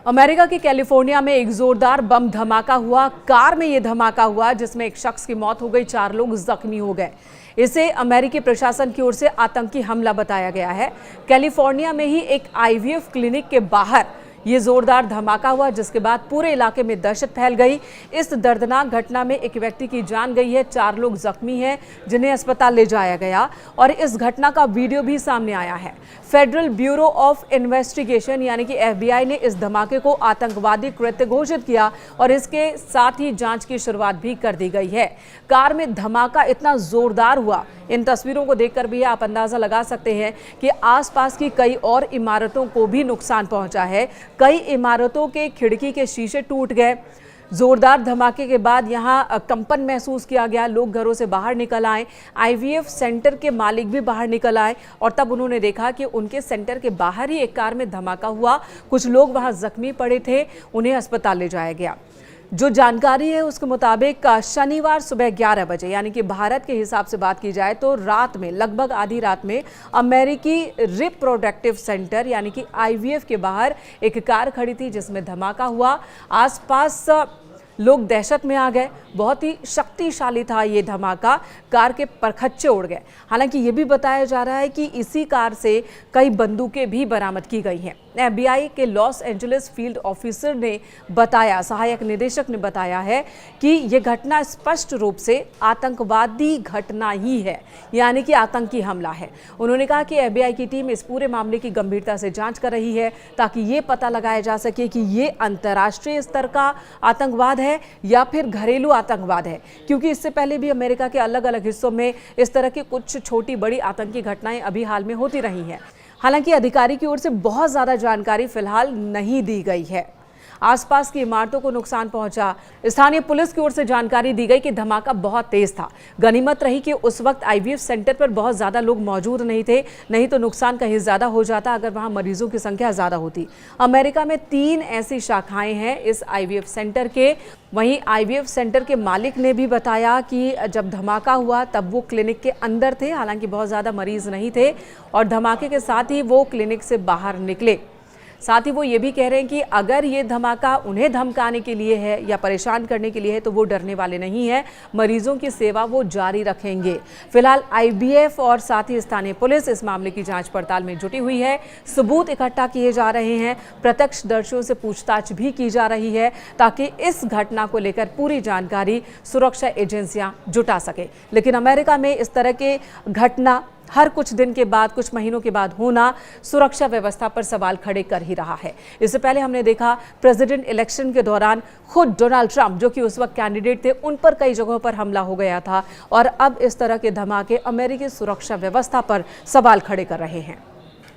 America के California में एक जोरदार बम धमाका हुआ। कार में यह धमाका हुआ जिसमें एक शख्स की मौत हो गई, 4 लोग जख्मी हो गए। इसे अमेरिकी प्रशासन की ओर से आतंकी हमला बताया गया है। कैलिफोर्निया में ही एक आईवीएफ क्लिनिक के बाहर ये जोरदार धमाका हुआ, जिसके बाद पूरे इलाके में दहशत फैल गई। इस दर्दनाक घटना में एक व्यक्ति की जान गई है, 4 लोग जख्मी हैं जिन्हें अस्पताल ले जाया गया और इस घटना का वीडियो भी सामने आया है। फेडरल ब्यूरो ऑफ इन्वेस्टिगेशन यानी कि FBI ने इस धमाके को आतंकवादी कृत्य घोषित किया और इसके साथ ही जांच की शुरुआत भी कर दी गई है। कार में धमाका इतना जोरदार हुआ, इन तस्वीरों को देखकर भी आप अंदाजा लगा सकते हैं कि आसपास की कई और इमारतों को भी नुकसान पहुंचा है। कई इमारतों के खिड़की के शीशे टूट गए। जोरदार धमाके के बाद यहां कंपन महसूस किया गया, लोग घरों से बाहर निकल आए। IVF सेंटर के मालिक भी बाहर निकल आए और तब उन्होंने देखा कि उनके सेंटर के बाहर ही एक कार में धमाका हुआ। कुछ लोग वहां जख्मी पड़े थे, उन्हें अस्पताल ले जाया गया। जो जानकारी है उसके मुताबिक शनिवार सुबह 11 बजे यानी कि भारत के हिसाब से बात की जाए तो रात में लगभग आधी रात में अमेरिकी रिप्रोडक्टिव सेंटर यानी कि IVF के बाहर एक कार खड़ी थी जिसमें धमाका हुआ। आसपास लोग दहशत में आ गए। बहुत ही शक्तिशाली था ये धमाका, कार के परखच्चे उड़ गए। हालांकि ये भी बताया जा रहा है कि इसी कार से कई बंदूकें भी बरामद की गई हैं। FBI के लॉस एंजलिस फील्ड ऑफिसर ने बताया, सहायक निदेशक ने बताया है कि ये घटना स्पष्ट रूप से आतंकवादी घटना ही है, यानी कि आतंकी हमला है। उन्होंने कहा कि FBI की टीम इस पूरे मामले की गंभीरता से जांच कर रही है ताकि ये पता लगाया जा सके कि ये अंतर्राष्ट्रीय स्तर का आतंकवाद है या फिर घरेलू आतंकवाद है, क्योंकि इससे पहले भी अमेरिका के अलग अलग हिस्सों में इस तरह की कुछ छोटी बड़ी आतंकी घटनाएं अभी हाल में होती रही हैं। हालांकि अधिकारी की ओर से बहुत ज्यादा जानकारी फिलहाल नहीं दी गई है। आसपास की इमारतों को नुकसान पहुंचा। स्थानीय पुलिस की ओर से जानकारी दी गई कि धमाका बहुत तेज था। गनीमत रही कि उस वक्त IVF सेंटर पर बहुत ज्यादा लोग मौजूद नहीं थे, नहीं तो नुकसान कहीं ज्यादा हो जाता अगर वहां मरीजों की संख्या ज्यादा होती। अमेरिका में 3 ऐसी शाखाएं हैं इस IVF सेंटर के। वहीं IVF सेंटर के मालिक ने भी बताया कि जब धमाका हुआ तब वो क्लिनिक के अंदर थे, हालांकि बहुत ज्यादा मरीज नहीं थे और धमाके के साथ ही वो क्लिनिक से बाहर निकले। साथ ही वो ये भी कह रहे हैं कि अगर ये धमाका उन्हें धमकाने के लिए है या परेशान करने के लिए है तो वो डरने वाले नहीं है, मरीजों की सेवा वो जारी रखेंगे। फिलहाल IVF और साथ ही स्थानीय पुलिस इस मामले की जांच पड़ताल में जुटी हुई है। सबूत इकट्ठा किए जा रहे हैं, प्रत्यक्षदर्शियों से पूछताछ भी की जा रही है ताकि इस घटना को लेकर पूरी जानकारी सुरक्षा एजेंसियां जुटा सके। लेकिन अमेरिका में इस तरह के घटना हर कुछ दिन के बाद, कुछ महीनों के बाद होना सुरक्षा व्यवस्था पर सवाल खड़े कर ही रहा है। इससे पहले हमने देखा प्रेसिडेंट इलेक्शन के दौरान खुद डोनाल्ड ट्रंप, जो कि उस वक्त कैंडिडेट थे, उन पर कई जगहों पर हमला हो गया था और अब इस तरह के धमाके अमेरिकी सुरक्षा व्यवस्था पर सवाल खड़े कर रहे हैं।